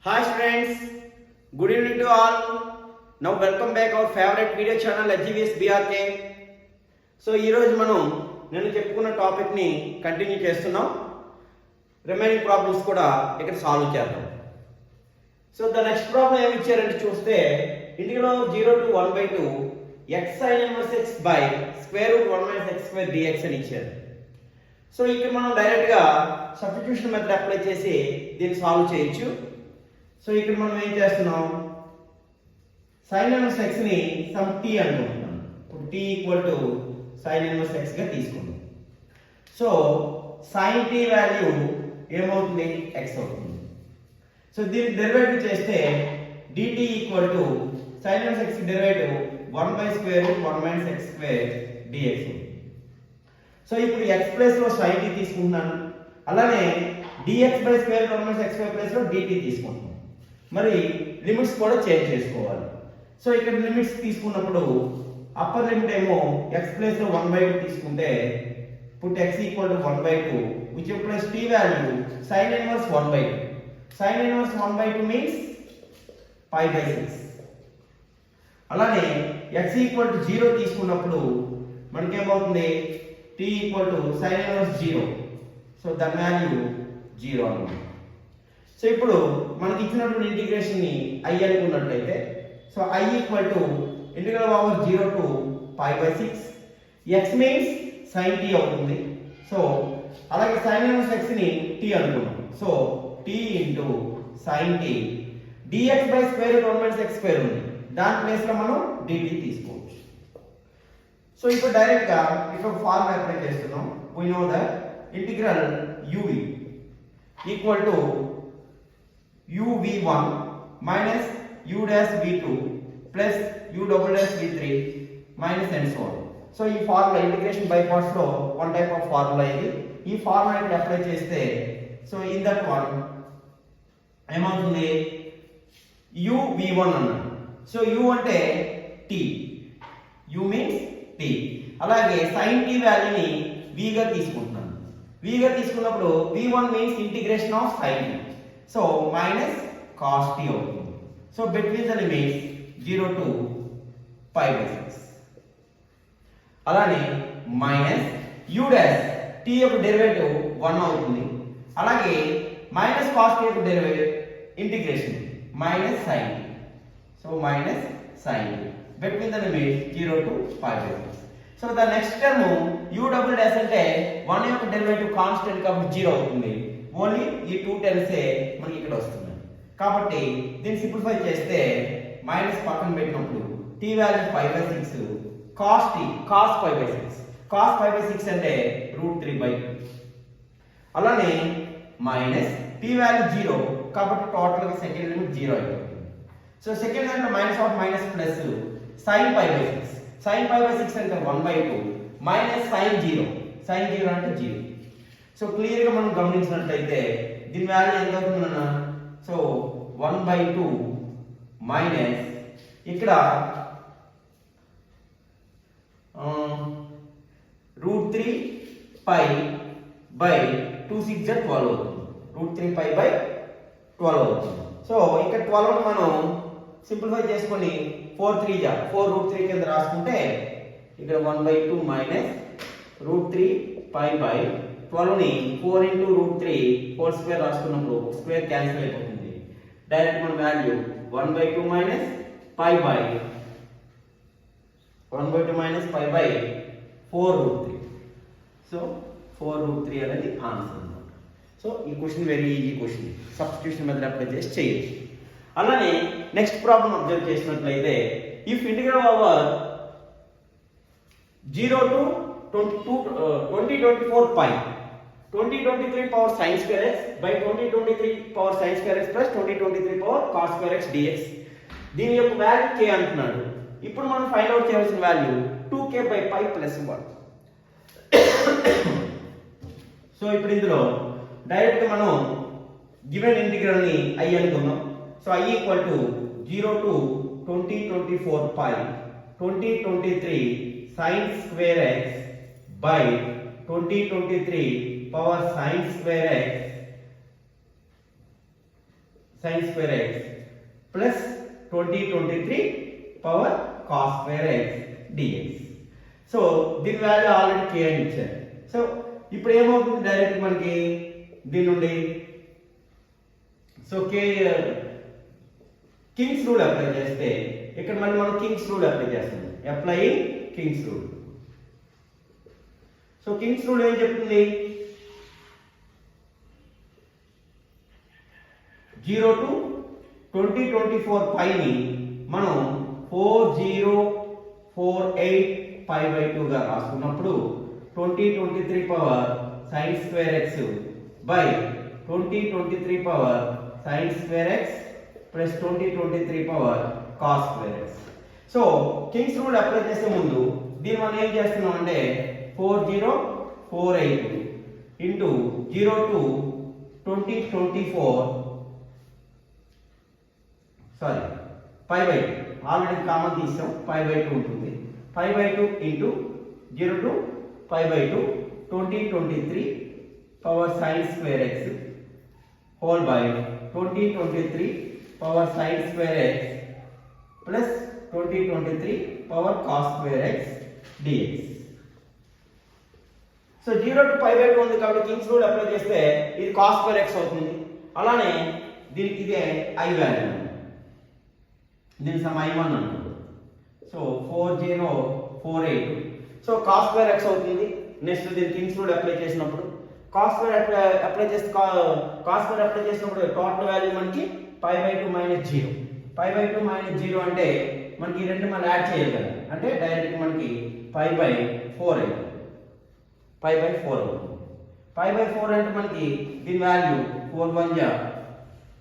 Hi students, good evening to all. Now welcome back our favorite video channel HGVS BRK. So ఈ రోజు మనం నేను చెప్పుకున్న topic ని కంటిన్యూ చేస్తున్నాం. రిమైనింగ్ ప్రాబ్లమ్స్ కూడా ఇక్కడ సాల్వ్ చేద్దాం. సో ద నెక్స్ట్ ప్రాబ్లం ఏమి ఇచ్చారంటే చూస్తే integral of 0 to 1/2 x sin inverse x by square root 1 minus x square dx అని ఇచ్చారు. సో ఇక్కడ మనం డైరెక్ట్ గా సబ్స్టిట్యూషన్ మెథడ్ అప్లై చేసి దీన్ని సాల్వ్ చేయొచ్చు. సో ఇక్కడ మనం ఏం చేస్తున్నాం, sin inverse x ని సమ్ t అనుకుంటున్నాం. ఇప్పుడు t equal to sin inverse x గా తీసుకుందాం. సో sin t వాల్యూ ఏమవుతుంది, x అవుతుంది. సో దీని డెరివేటివ్ చేస్తే dt equal to sin inverse x derivative 1 by square root 1 minus x square dx. So ఇప్పుడు x ప్లేస్ లో sin t తీసుకుంటున్నాను, అలానే dx by square root 1 minus x square place లో dt తీసుకుంటున్నాను. మరి లిమిట్స్ కూడా చేంజ్ చేసుకోవాలి. సో ఇక్కడ లిమిట్స్ తీసుకున్నప్పుడు అప్పర్ లిమిట్ ఏమో x ప్లేస్ లో 1/2 తీసుకుంటే put x equal to 1/2 which implies t value sin inverse 1/2. sin inverse 1/2 means pi by 6. అలానే x ఈక్వల్ టు 0 తీసుకున్నప్పుడు మనకి ఏమవుతుంది, t equal to sin inverse 0. So దాని వాల్యూ 0 అన్నమాట. సో ఇప్పుడు మనకి ఇచ్చినటువంటి ఇంటిగ్రేషన్ ని i అనుకున్నట్లయితే so i equal to integral over 0 to pi by 6. x means sin t అవుతుంది. సో అలాగే sin inverse x ని t అనుకున్నాం. So t into sin t dx by square root 1 minus x square ఉంది, దాని place లో మనం dt తీసుకోవచ్చు. So ఇప్పుడు డైరెక్ట్ గా ఇక్కడ ఫార్ములా అప్లై చేస్తున్నాం. we know that integral uv equal to uv1 minus u dash v2 plus u double dash v3 minus and so on. So ఈ ఫార్ములా ఇంటిగ్రేషన్ బై పార్ట్స్ లో one type of formula ఇది. ఈ ఫార్ములాని apply చేస్తే so in that one ఏమవుతుంది, u v1 అన్నాడు. So u అంటే t, u means t. అలాగే sin t వాల్యూని v గా తీసుకుంటున్నాను. v గా తీసుకున్నప్పుడు v1 means integration of sin t. So minus cos t అవుతుంది. So between the limits 0 to pi by 6. అలానే మైనస్ u డాష్ t యొక్క డెరివేటివ్ 1 అవుతుంది. అలాగే మైనస్ cos t యొక్క derivative integration minus sin t. So minus sin t between the limits 0 to pi by 6. So the next term u double dash అంటే 1 యొక్క derivative constant కాబట్టి 0 అవుతుంది. Only ఈ 2 terms మనకి ఇక్కడ వస్తుంది. కాబట్టి దీన్ని సింప్లిఫై చేస్తే మైనస్ పక్కన పెట్టినప్పుడు t value pi by 6 cos t cos pi by 6 cos pi by 6 అంటే √3/2. అలానే మైనస్ t వాల్యూ 0 కాబట్టి టోటల్ గా సెకండ్ లిమిట్ 0 అయిపోతుంది. సో సెకండ్ దాంట్లో minus of minus plus sin pi by 6 sin pi by 6 అంటే 1/2 minus sin 0 sin 0 అంటే 0. So clear గా మనం గమనించినట్లయితే దీని వాల్యూ ఎంత అవుతుందన్న, సో 1/2 మైనస్ ఇక్కడ √3 pi by 2 6 12 అవుతుంది. √3 pi by 12 అవుతుంది. సో ఇక్కడ 12 మనం సింప్లిఫై చేసుకొని 4 3 జా 4 √3 కింద రాసుకుంటే ఇక్కడ 1/2 మైనస్ √3 pi by 12 ని 4 into √3 హోల్ స్క్వేర్ రాసుకున్నప్పుడు స్క్వేర్ క్యాన్సిల్ అయిపోతుంది. డైరెక్ట్ మన value 1/2 minus pi by 1/2 minus pi by 4 √3. So 4 √3 అనేది ఆన్సర్ అన్నమాట. సో ఈ question very easy question, substitution method apply చేసి చేయొచ్చు. అలానే నెక్స్ట్ ప్రాబ్లం అబ్జర్వ్ చేసినట్లయితే if integral over 0 to 2024 pi 2023 power sin square x by 2023 power sin square x plus 2023 power cos square x dx, దీని యొక్క value k అంటున్నాడు. ఇప్పుడు మనం find out చేయాల్సిన value 2k by pi plus 1. So ఇప్పుడు ఇందులో direct గా మనం గివెన్ ఇంటిగ్రల్ ని i అనుకుందాం. So i equal to 0 to 2024 pi 2023 sin square x by 2023 power sin square x sin square x plus 2023 power cos square x dx. So దీని value already k అని ఇచ్చారు. So ఇప్పుడు ఏమవుతుంది direct మనకి దీని నుండి సో కింగ్స్ రూల్ అప్లై చేస్తే ఇక్కడ మళ్ళీ మనం కింగ్స్ రూల్ అప్లై చేస్తుంది. Applying Kings rule. So King's rule ఏం చెప్తుంది? 0 to 2024 పైని మనం 4048 పై బై 2 గా రాసుకున్నప్పుడు 2023 power sin square x by 2023 power sin square x plus 2023 power cos square x. So King's rule apply చేసే ముందు దీన్ని మనం ఏం చేస్తున్నాం అంటే 4048 into 0 to 2024 sorry pi by 2 already common తీసాం. పై బై 2 ఉంటుంది. Pi by 2 into 0 to pi by 2 2023 power sin square x whole by 2023 power sin square x plus 2023 power cos square x dx. So 0 to pi by 2 ఉంది కాబట్టి Kings rule apply చేస్తే ఇది cos square x అవుతుంది. అలానే దీనికి ఇదే i value, దీని sum i1 అంటారు. So 4048 so cos square x అవుతుంది. నెక్స్ట్ దీని కింగ్స్ రూల్ అప్లై చేసినప్పుడు cos square అప్లై చేసినప్పుడు టోటల్ వాల్యూ మనకి pi by 2 minus 0. Pi by 2 minus 0 అంటే మనకి ఈ రెండు మనం యాడ్ చేయాలి కదా, అంటే డైరెక్ట్ మనకి పై బై 4 అవుతుంది. పై బై 4 అవుతుంది. పై బై 4 అంటే మనకి దీని వాల్యూ 4 1 జా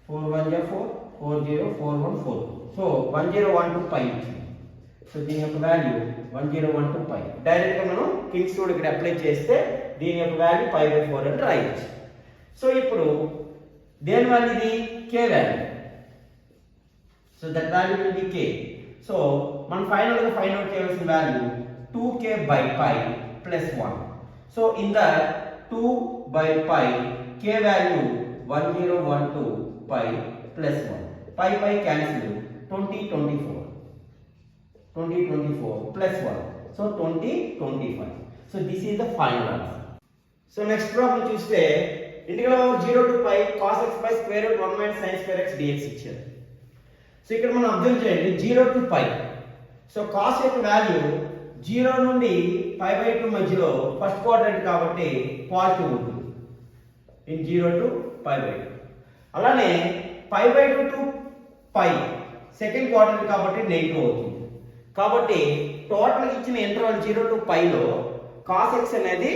4 40 41 4. సో 1012 పై వచ్చింది. సో దీని యొక్క వాల్యూ 1012 పై. డైరెక్ట్ గా మనం కింగ్స్ రూల్ ఇక్కడ అప్లై చేస్తే దీని యొక్క వాల్యూ పై బై 4 అంటే రాయొచ్చు. సో ఇప్పుడు దేని వాల్యూ ఇది k value. So that value will be k. So మనం ఫైనల్ గా ఫైండ్ అవుట్ చేయాల్సిన value 2k by pi plus 1. So in the 2 by pi k value 1012 pi plus 1. Pi cancel 2024 plus 1. So 2025. So this is the final answer. So next problem చూస్తే integral over 0 to pi cos x by square root 1 minus sin square x dx ఇచ్చారు. So ఇక్కడ మనం observe చేయండి 0 to pi. So cos యొక్క value 0 నుండి pi by 2 మధ్యలో first quadrant కాబట్టి positive ఉంటుంది. In 0 to pi by 2. అలానే pi by 2 to pi second quadrant కాబట్టి నెగిటివ్ అవుతుంది. కాబట్టి టోటల్ ఇచ్చిన ఇంటర్వల్ 0 to pi లో cos x అనేది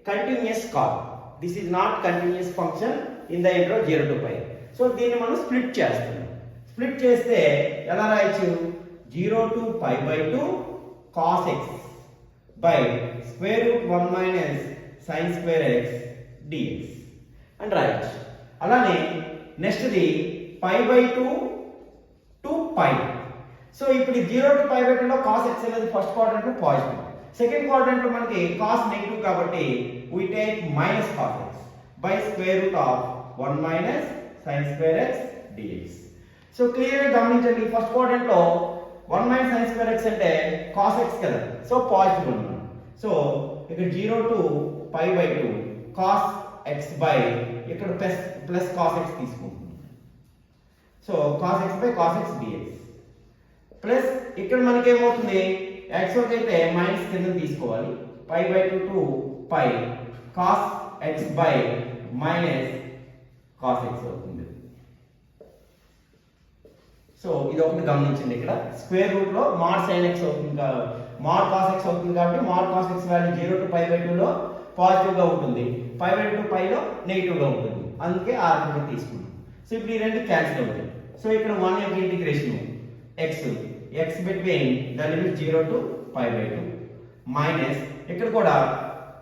కంటిన్యూస్ కాదు. This is not continuous function in the interval 0 to pi. So దీన్ని మనం స్ప్లిట్ చేస్తున్నాం. స్ప్లిట్ చేస్తే ఎలా రాయొచ్చు? 0 to pi by 2 cos x by square root 1 minus sin square x dx అని రాయొచ్చు. అలానే next the pi by 2 to pi. So ఇప్పుడు 0 to pi by 2 లో cos x అనేది ఫస్ట్ క్వాడ్రంట్ లో పాజిటివ్, సెకండ్ క్వాడ్రంట్ లో మనకి cos నెగిటివ్ కాబట్టి we take minus cos x by square root of 1 minus sin square x dx. So clear గా గమనించండి, first quadrant లో 1 minus sin square x అంటే cos x కదా, so positive అన్నమాట. So ఇక్కడ 0 to pi by 2 cos x by ఇక్కడ plus cos x తీసుకుంటున్నాం. So cos x by cos x dx plus ఇక్కడ మనకి ఏమవుతుంది, x అయితే మైనస్ కింద తీసుకోవాలి. pi by 2 to pi cos x by minus cos x అవుతుంది. సో ఇది ఒకటి గమనించండి, ఇక్కడ స్క్వేర్ రూట్ లో mod sin x అవుతుంది, mod cos x అవుతుంది కాబట్టి mod cos x value 0 to pi by 2 లో పాజిటివ్ గా ఉంటుంది, pi by 2 to pi లో నెగిటివ్ గా ఉంటుంది. అందుకే ఆ రకంగా తీసుకున్నాం. సో ఇప్పుడు ఈ రెండు క్యాన్సిల్ అవుతాయి. సో ఇక్కడ 1 యొక్క integration x between the limit 0 to pi by 2 minus ఇక్కడ కూడా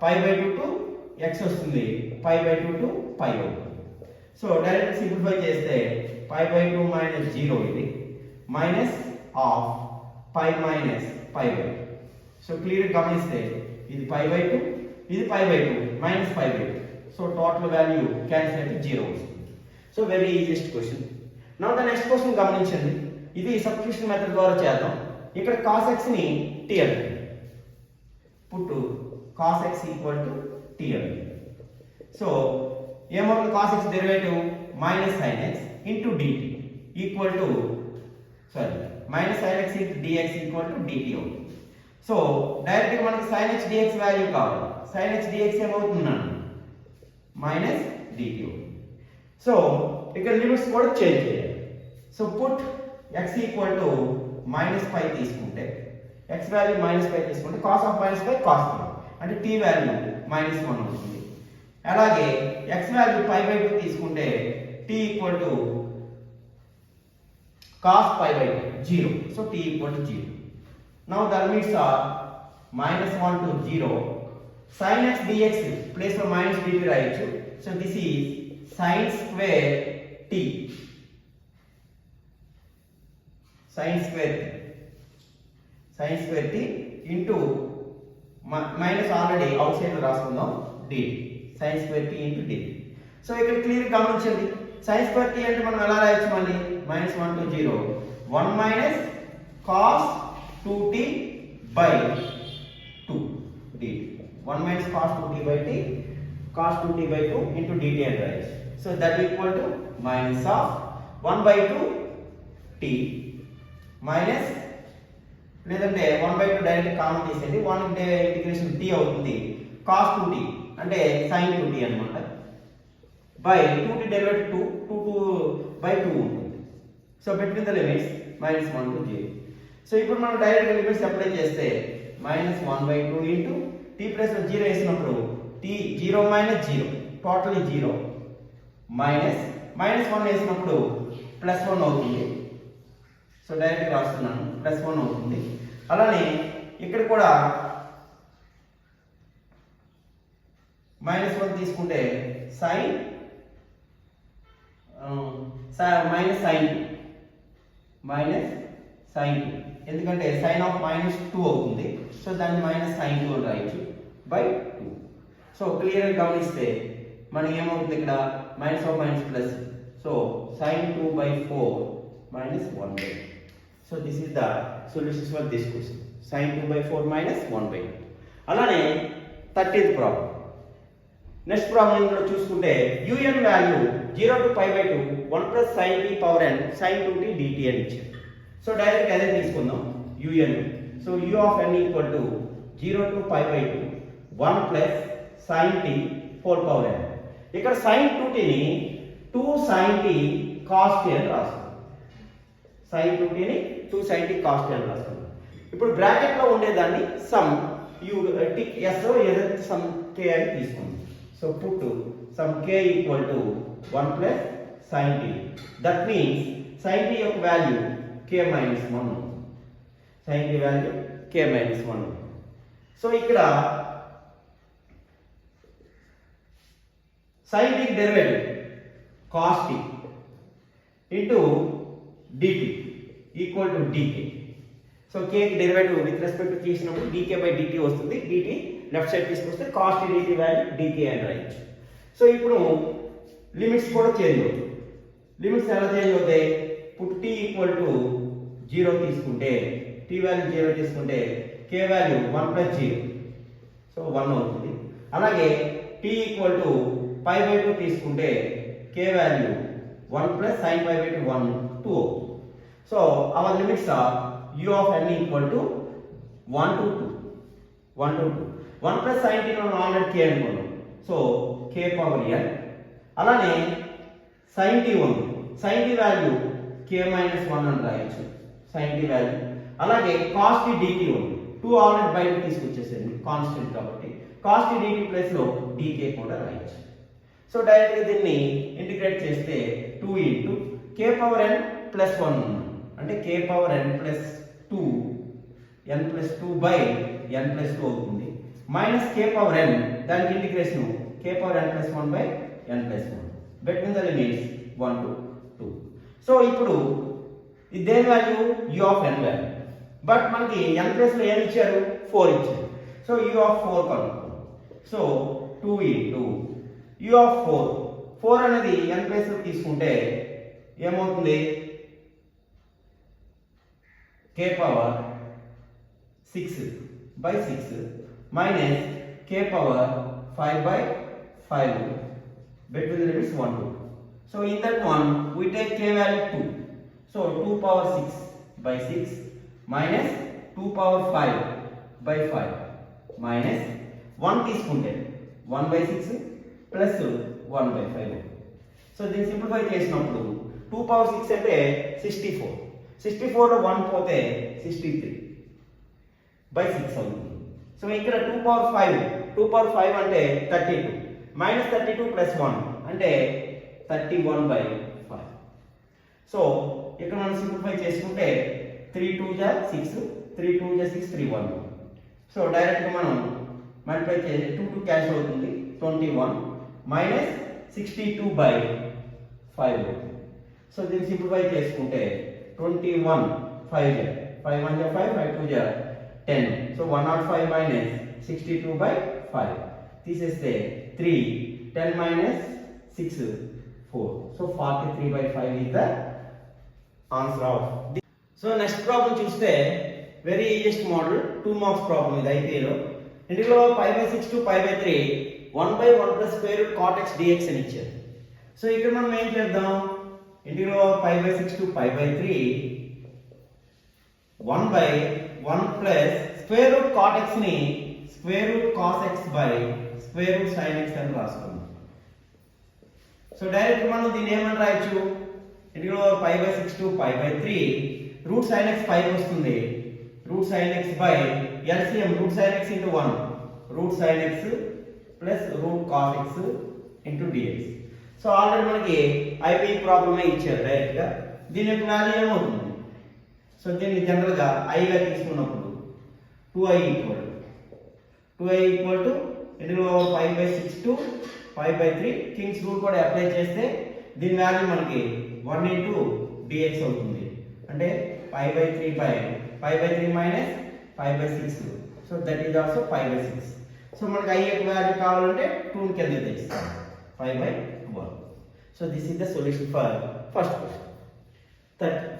pi by 2 to x వస్తుంది, pi by 2 to pi అవుతుంది. సో డైరెక్ట్ సింప్లిఫై చేస్తే pi by 2 minus 0 ఇది minus of pi minus pi by 2. So clear గమనిస్తే ఇది pi by 2, ఇది pi by 2 minus pi by 2. So total value cancel అయితే 0 వస్తుంది. So very easiest question. Now the next question గమనించండి. ఇది substitution method ద్వారా చేద్దాం. ఇక్కడ cos x ని t అంటే put cos x equal to t అంటే సో ఏమవుతుంది? cos x derivative minus sin x into dt equal to minus sin x into dx equal to dt అవుతుంది. సో డైరెక్ట్గా మనకి sin x dx వాల్యూ కావాలి. sin x dx ఏమవుతుందండి? Minus dt అవుతుంది. So ఇక్కడ limits కూడా change చేయాలి. So put x equal to minus pi తీసుకుంటే x వాల్యూ మైనస్ పై తీసుకుంటే cos of minus pi cos అంటే t వాల్యూ మైనస్ 1 అవుతుంది. అలాగే x వాల్యూ పై బై 2 తీసుకుంటే t equal to cos pi by 0. So t equal to 0. Now the limits are minus 1 to 0. Sin x dx place for minus dt right. So this is sin square t. Sin square t into minus already outside రాసుకుందాం dt. Sin square t into dt. So ఇక్కడ clear గమనించండి. sin square t అంటే మనం ఎలా రాయొచ్చు మళ్ళీ? minus 1 to 0 1 minus cos 2t by 2 dt 1 minus cos 2t by t cos 2t by 2 into dt and right. So that equal to minus of 1 by 2 t minus లేదంటే 1 by 2 direct common తీసేయండి 1 అంటే integration t అవుతుంది cos 2t అంటే sin 2t అన్నమాట by 2t derivative 2 by 2 ఉంటుంది. So between the limits minus 1 to 0. So ఇప్పుడు మనం direct limits apply చేస్తే minus 1 by 2 into t plus 0 వేసినప్పుడు t 0 minus 0 టోటల్లీ 0 minus 1 వేసినప్పుడు plus 1 అవుతుంది. సో డైరెక్ట్ రాస్తున్నాను plus 1 అవుతుంది. అలానే ఇక్కడ కూడా minus 1 తీసుకుంటే sin minus sin 2 ఎందుకంటే sin ఆఫ్ minus 2 అవుతుంది. సో దాన్ని minus sin 2 అని రాయొచ్చు by 2. సో క్లియర్ గా గమనిస్తే మనకి ఏమవుతుంది ఇక్కడ minus of minus plus. So sin 2 by 4 minus 1 by 2. So this is the solutions for this question. sin 2 by 4 minus 1 by 2. అలానే 30th ప్రాబ్లం. నెక్స్ట్ ప్రాబ్లం ఇందులో చూసుకుంటే un value 0 to pi by 2 1 plus sin t power n sin 2t dt అని ఇచ్చారు. So direct అదే తీసుకుందాం un. So u of n equal to 0 to pi by 2 1 plus sin t whole power n. ఇక్కడ sin 2t ని 2 sin t cos t అని రాస్తాం. sin 2t ని 2 sin t cos t అని రాస్తాం. ఇప్పుడు బ్రాకెట్ లో ఉండేదాన్ని సమ్ u t s లో ఏదైతే సమ్ k అని తీసుకుందాం. So put some k equal to 1 plus sin t. That means sin t యొక్క value k minus 1. Sin t value k minus 1. So ఇక్కడ sin t derivative cos t into dt equal to dk. So k derivative with respect to చేసినప్పుడు dk by dt వస్తుంది. dt left side తీసుకొస్తే cos t dt value dk అని రాయొచ్చు. So ఇప్పుడు limits కూడా change అవుతాయి. Limits ఎలా change అవుతాయి? పుట్ t ఈక్వల్ టు 0 తీసుకుంటే t వాల్యూ 0 తీసుకుంటే k వాల్యూ 1 ప్లస్ 0 సో 1 అవుతుంది. అలాగే t equal to pi by 2 తీసుకుంటే k value 1 plus sin pi by 2 1 2 అవుతుంది. So our limits are u of n equal to 1 to 2 1 to 2 1 plus sin t మనం already k అనుకున్నాం. So k power n. అలానే sin t ఉంది. sin t value k minus 1 అని రాయొచ్చు sin t value. అలాగే cos t dt ఉంది. 2 already బయట తీసుకొచ్చేసింది constant కాబట్టి cos t dt ప్లస్ లో dk కూడా రాయొచ్చు. సో డైరెక్ట్ గా దీన్ని ఇంటిగ్రేట్ చేస్తే 2 into k power n plus 1 ఉంది. అంటే k power n plus 2 n plus 2 by n plus 2 అవుతుంది. మైనస్ k పవర్ n దానికి integration k power n plus 1 by n plus 1 between the limits 1 to 2. So ఇప్పుడు ఇది దేని value u of n value. But మనకి n plus లో ఏం ఇచ్చారు 4 ఇచ్చారు. సో u ఆఫ్ 4 కనుక్కోండి. సో 2 into u ఆఫ్ 4 అనేది n ప్లస్ లో తీసుకుంటే ఏమవుతుంది k power 6 by 6 minus k power 5 by 5 between the limits 1 to 2. So in that one we take k value 2. So 2 power 6 by 6 minus 2 power 5 by 5 minus 1 తీసుకుంటే 1 by 6 plus 1 by 5. So దీన్ని simplify చేసినప్పుడు 2 power 6 అంటే 64. 64 లో 1 పోతే 63 by 6 అవుతుంది. So ఇక్కడ 2 power 5 అంటే 32 minus 32 plus 1 అంటే 31 by 5. సో ఇక్కడ మనం సింప్లిఫై చేసుకుంటే 3 2 జా 6 3 2 జా 6 3 1. సో డైరెక్ట్గా మనం మల్టిప్లై చేసి 2 2 క్యాన్సిల్ అవుతుంది 21 minus 62 by 5. సో దీన్ని సింప్లిఫై చేసుకుంటే 21 5 జా 5 1 జా 5 5 2 జా 10. సో 105 minus 62 by 5 తీసేస్తే 3 10 minus 6 4. So 43 by 5 is the answer of this. So next problem చూస్తే very easiest model 2 marks problem ఇది ఐపీలో. ఇందులో π by 6 to π by 3 1 by 1 plus square root cot x dx అని ఇచ్చారు. సో ఇక్కడ మనం ఏం చేద్దాం ఇందులో π by 6 to π by 3 1 by 1 plus square root cot x ని square root cos x by square root sin x అని రాసుకుందాం. సో డైరెక్ట్ మనం దీన్ని ఏమని రాయొచ్చు ఇందులో π by 6 to π by 3 root sin x 5 వస్తుంది root sin x by LCM root sin x into 1 root sin x plus root cos x into dx. So already మనకి IP ప్రాబ్లమే ఇచ్చారు డైరెక్ట్ గా దీని యొక్క వాల్యూ ఏమవుతుంది. సో దీన్ని జనరల్ గా i గా తీసుకున్నప్పుడు 2i equal to ఇందులో 5 by 6 to 5 by 3 Kings rule కూడా అప్లై చేస్తే దీని వాల్యూ మనకి 1 into dx అవుతుంది. అంటే 5 by 3 by 5 by 3 minus 5 by 6. So that is also 5 by 6. So మనకి i యొక్క వాల్యూ కావాలంటే 2 ని కింద తెస్తాం 5 by 12. So this is the solution for first question.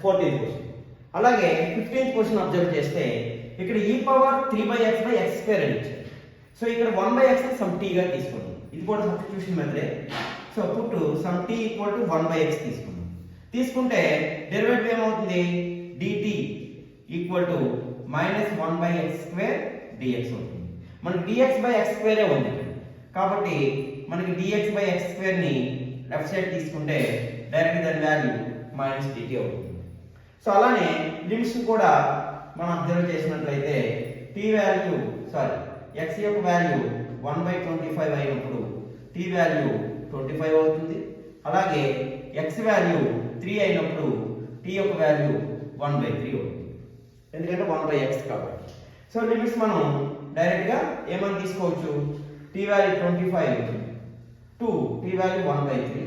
14th question. అలాగే 15th క్వశ్చన్ అబ్జర్వ్ చేస్తే ఇక్కడ e power 3 by x by x square అని ఇచ్చారు. సో ఇక్కడ 1 by x ని సమ్ t గా తీసుకున్నాం. ఇది కూడా సబ్స్టిట్యూషన్ మెథడే. So put some t equal to 1 by x తీసుకున్నాం. తీసుకుంటే డెరివేటివ్ ఏమవుతుంది dt equal to -1 by x square dx అవుతుంది. మనకి dx by x స్క్వేర్ ఉంది కాబట్టి మనకి dx by x స్క్వేర్ ని లెఫ్ట్ సైడ్ తీసుకుంటే డైరెక్ట్ దాని వాల్యూ -dt అవుతుంది. సో అలానే లిమిట్స్ కూడా మనం అబ్జర్వ్ చేసినట్లయితే x యొక్క వాల్యూ 1 by 25 అయినప్పుడు t వాల్యూ 25 అవుతుంది. అలాగే x వాల్యూ 3 అయినప్పుడు t యొక్క వాల్యూ 1 by 3 అవుతుంది ఎందుకంటే 1 by x కాబట్టి. సో లిమిట్స్ మనం డైరెక్ట్ గా ఏమని తీసుకోవచ్చు t value 25 to t value 1 by 3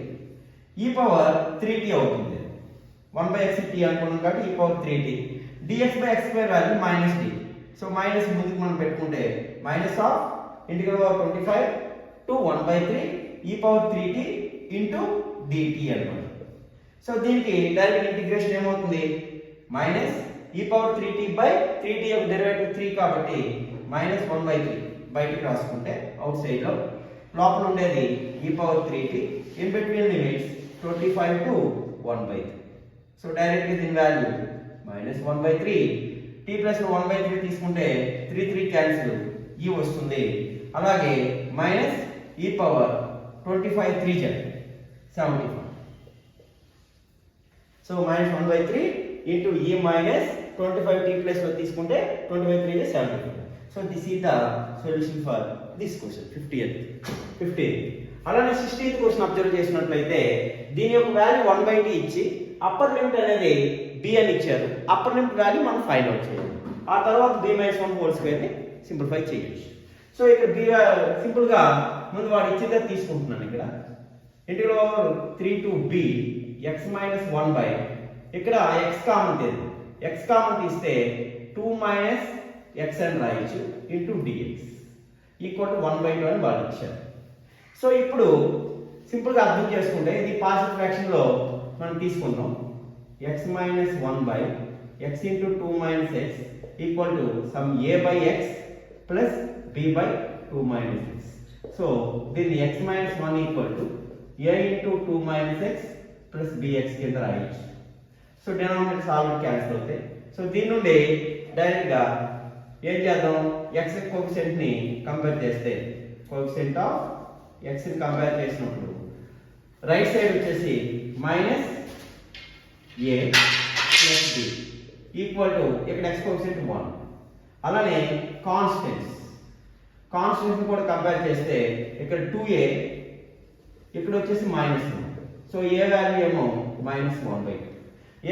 e power 3t అవుతుంది. 1 by x t అనుకున్నాం కాబట్టి e power 3t dx by x square value -d. So minus ముందుకు మనం పెట్టుకుంటే minus of integral of 25 to 1 by 3 e power 3t into dt అన్నమాట. So దీనికి direct integration ఏమవుతుంది minus e power 3t by 3t యొక్క derivative 3 కాబట్టి -1 by 3 బయటికి రాసుకుంటే అవుట్ సైడ్ లో లోపల ఉండేది e power 3t in between limits 25 to 1 by 3. So direct దీని value -1 by 3 t plus 1 by 3 తీసుకుంటే 3 3 క్యాన్సిల్ e వస్తుంది. అలాగే మైనస్ e పవర్ 25 3 జా 75. So -1 by 3 into e minus 25t plus లో తీసుకుంటే 20 by 3 is 75. So this is the solution for this question 15th. అలానే 16th question observe చేసినట్లయితే దీని యొక్క వాల్యూ 1 by t ఇచ్చి అప్పర్ లిమిట్ అనేది b అని ఇచ్చారు. అప్పర్ లిమిట్ వాల్యూ మనం ఫైండ్ అవుట్ చేయాలి. ఆ తర్వాత b - 1 హోల్ స్క్వేర్ ని సింప్లిఫై చేయొచ్చు. సో ఇక్కడ b సింపుల్ గా ముందు వాడు ఇచ్చేదే తీసుకుంటున్నాను. ఇక్కడ integral 3 to b x - 1 by ఇక్కడ x కామన్ తీద్దాం. x కామన్ తీస్తే 2 - x అని రాయొచ్చు into dx equal to 1 by 2 అని వాడు ఇచ్చారు. సో ఇప్పుడు సింపుల్ గా అర్థం చేసుకుంటే ఇది పార్షియల్ ఫ్రాక్షన్ లో మనం తీసుకుందాం x minus 1 by x into 2 minus x equal to some a by x plus b by 2 minus x. So then x minus 1 equal to a into 2 minus x plus bx కింద రాయొచ్చు. So denominators already cancel అవుతాయి. So దీని నుండి direct గా ఏం చేద్దాం, x coefficient ని compare చేస్తే కోఎఫిషియంట్ ఆఫ్ x ని కంపేర్ చేసినప్పుడు రైట్ సైడ్ వచ్చేసి minus a plus b equal to ఇక్కడ x కోఎఫిషియంట్ 1. అలానే కాన్స్టెంట్స్ కూడా కంపేర్ చేస్తే ఇక్కడ 2a ఇక్కడ వచ్చేసి మైనస్ 1. సో a వాల్యూ ఏమో మైనస్ 1/2.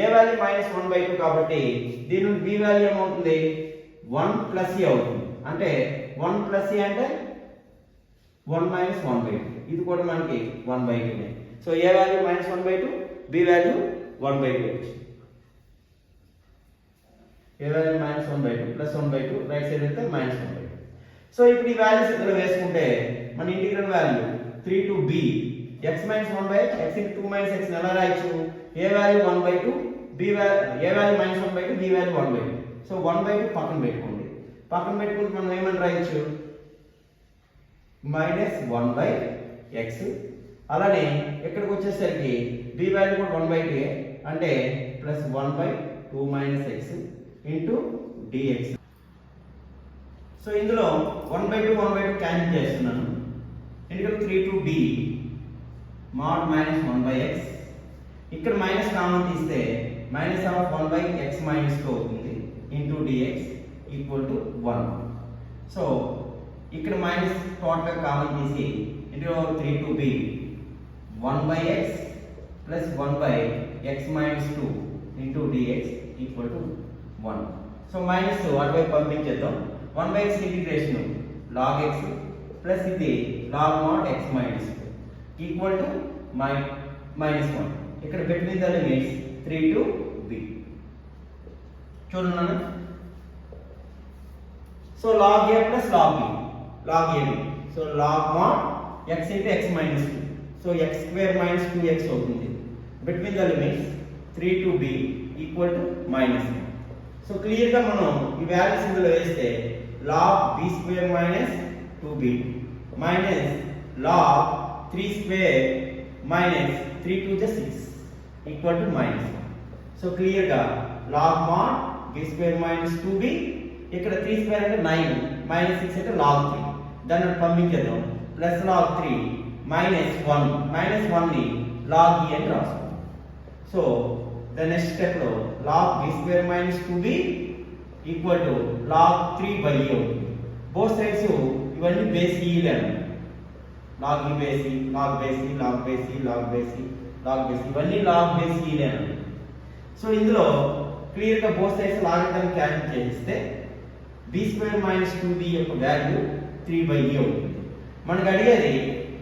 a వాల్యూ మైనస్ 1/2 కాబట్టి దీని నుండి b వాల్యూ ఏమవుతుంది 1 ప్లస్ a అవుతుంది. అంటే 1 ప్లస్ a అంటే 1 మైనస్ 1/2. ఇది కూడా మనకి 1/2. So a value minus 1/2, b value 1/2 వచ్చింది. a value minus 1/2 plus 1/2 right side వెళ్తే మైనస్ 1/2. సో ఇప్పుడు ఈ వాల్యూస్ ఇక్కడ వేసుకుంటే మన integral value 3 to b x minus 1 by x into 2 minus x ఎలా రాయొచ్చు, a value 1/2, b value a value minus 1/2, b value 1/2. So 1/2 పక్కన పెట్టుకోండి. పక్కన పెట్టుకుంటే మనం ఏమని రాయొచ్చు మైనస్ 1/x. అలానే ఇక్కడికి వచ్చేసరికి b వాల్యూ కూడా 1/2 అంటే plus 1/2 minus x into dx. So ఇందులో 1/2 క్యాన్సిల్ చేస్తున్నాను. ఎందుకంటే 3 to b mod minus 1/x. ఇక్కడ మైనస్ కామన్ తీస్తే మైనస్ ఆఫ్ 1/x మైనస్ 2 అవుతుంది into dx equal to 1. So ఇక్కడ మైనస్ టోటల్ కామన్ తీసి into 3 to b 1/x plus 1/x minus 2 into dx equal to 1. So minus అటువైపు పంపించేద్దాం. 1/x integration log x plus ఇది log mod x minus 2 equal to minus 1. ఇక్కడ between the limits 3 to b చూడండి. So log a plus log b so log mod x into x minus 2. So x square minus 2x అవుతుంది. Between the limits 3 to b equal to minus 1. So clear గా మనం ఈ values ఇందులో వేస్తే log b square minus 2b minus log 3 square minus 3 to the 6 equal to minus 1. So clear గా log mod b square minus 2b ఇక్కడ 3 square అంటే 9 minus 6 అంటే log 3 దాన్ని పంపించేద్దాం. ప్లస్ log 3 minus 1 ని log e అని రాస్తాం. సో ద నెక్స్ట్ స్టెప్ లో log b square minus 2b equal to log 3/e అవుతుంది. బోత్ సైడ్స్ ఇవన్నీ బేస్ e లను log e base e log base e log base e log base e log base ఇవన్నీ log base e లను. So ఇందులో clear గా both sides logarithm cancel చేస్తే b square minus 2b యొక్క value 3/e అవుతుంది. మనకు అడిగేది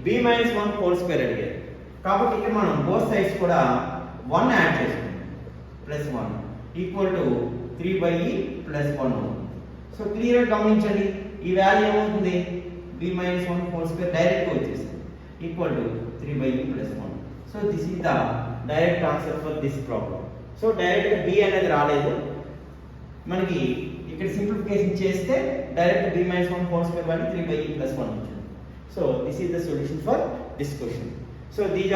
b మైనస్ 1 హోల్ స్క్వేర్ అడిగేది కాబట్టి ఇక్కడ మనం బోత్ సైడ్స్ కూడా 1 యాడ్ చేసుకుంటాం. Plus 1 equal to 3/e plus 1. So clear గా గమనించండి ఈ వాల్యూ ఏమవుతుంది b minus 1 whole square direct గా వచ్చేస్తుంది equal to 3/e plus 1. So this is the direct answer for this problem. So direct గా b అనేది రాలేదు మనకి. ఇక్కడ సింప్లిఫికేషన్ చేస్తే direct b minus 1 whole square value 3/e plus 1 వచ్చింది. So this is the solution for this question. So these